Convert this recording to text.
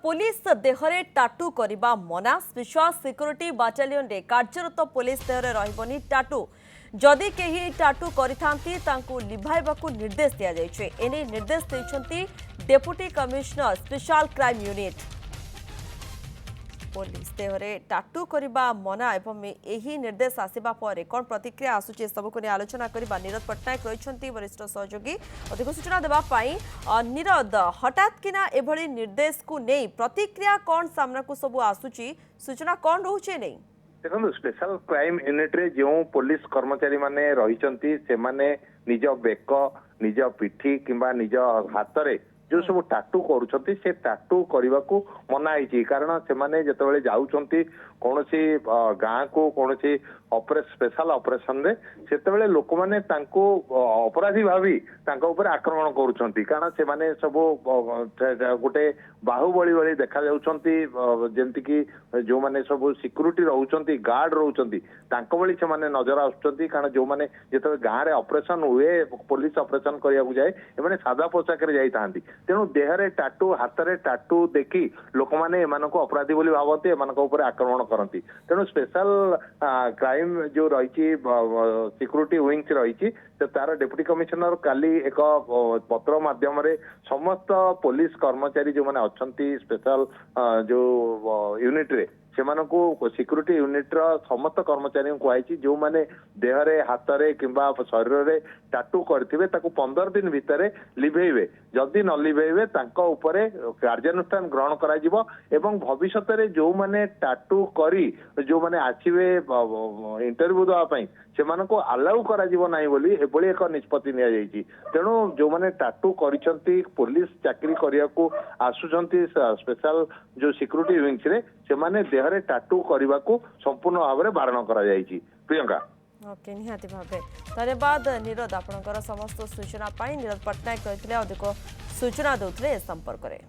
Police देहरे tattoo करने मना स्पेशल सिक्योरिटी बाटालियन रे कार्यरत पुलिस देहरे रहिबनी टाटू जदि केही टाटू करिथांती तांकु लिभाइबाकु निर्देश दिया जायछे। एने निर्देश दैछंती deputy commissioner special crime unit. Police देहरे टाटू करने मना एवं यही निर्देश आसवा पर कौन प्रतिक्रिया आसूची सबको नहीं आलोचना करबा नीरद पट्टनायक रहिछंती वरिष्ठ सहयोगी। अधिक सूचना देवाई नीरद हठात किना एभली निर्देश को नहीं प्रतिक्रिया कौन सामना को सब आसूची सूचना कौन रोचे नहीं देखो स्पेशल क्राइम यूनिट रे जो पुलिस कर्मचारी माने रहिछंती से माने निज बेक निज पिठी किंबा निज हाथ रे जो सब टाटू करुछंती से टाटू करने को मना है कारण से माने जतबेले जाउछंती कोनोसी गाँ को कोनोसी स्पेशल ऑपरेशन रे सेतबेले लोक माने तांको अपराधी भावी तांको ऊपर आक्रमण करुछंती कारण से माने सब गोटे बाहुबली भली देखा जाउछंती जेंति कि जो माने सब सिक्योरिटी रहउछंती गार्ड रहउछंती तांको भली से माने नजर आउछंती कारण जो माने जतबे गाँ रे ऑपरेशन हुए पुलिस ऑपरेशन करिया को जाए एमाने सादा पोशाक रे जाई थांती तेणु देहरे टाटू हाथ रे टाटू देखी लोक माने एमानको अपराधी बोली भावती एमानको ऊपर आक्रमण करती तेणु स्पेशल क्राइम जो रही सिक्योरिटी विंग्स रही तार डेप्यूटी कमिश्नर काली एक पत्र माध्यम समस्त पुलिस कर्मचारी जो मैंने अच्छा स्पेशल जो यूनिट रे से सिक्योरिटी यूनिट समस्त कर्मचारी कहुई जो मैंने देहरे हाथ रे किंबा शरीर रे टाटू करथिबे ताकू 15 दिन भितर लिभेइबे जदि न लिभेइबे तांको उपरे कार्यानुष्ठान ग्रहण करा जिवो एवं भविष्यत रे जो माने टाटू करी जो माने आछिबे इंटरव्यू दवा पई सेमानको अलाउ करा जिवो नाही बोली एबोली एक निष्पत्ति निया जाईची तेणु जो माने टाटू करिसंती पुलिस चाकरी करिया को आसुचंती स्पेशल जो सिक्योरिटी विंग्स रे सेमाने देहरे टाटू करने को संपूर्ण भाव में बारण करा जायछि। प्रियंका ओके निहाती भावे धन्यवाद नीरद आपणकर समस्त सूचना पाई नीरद पट्टनायक कहते अधिक सूचना दौले संपर्क में।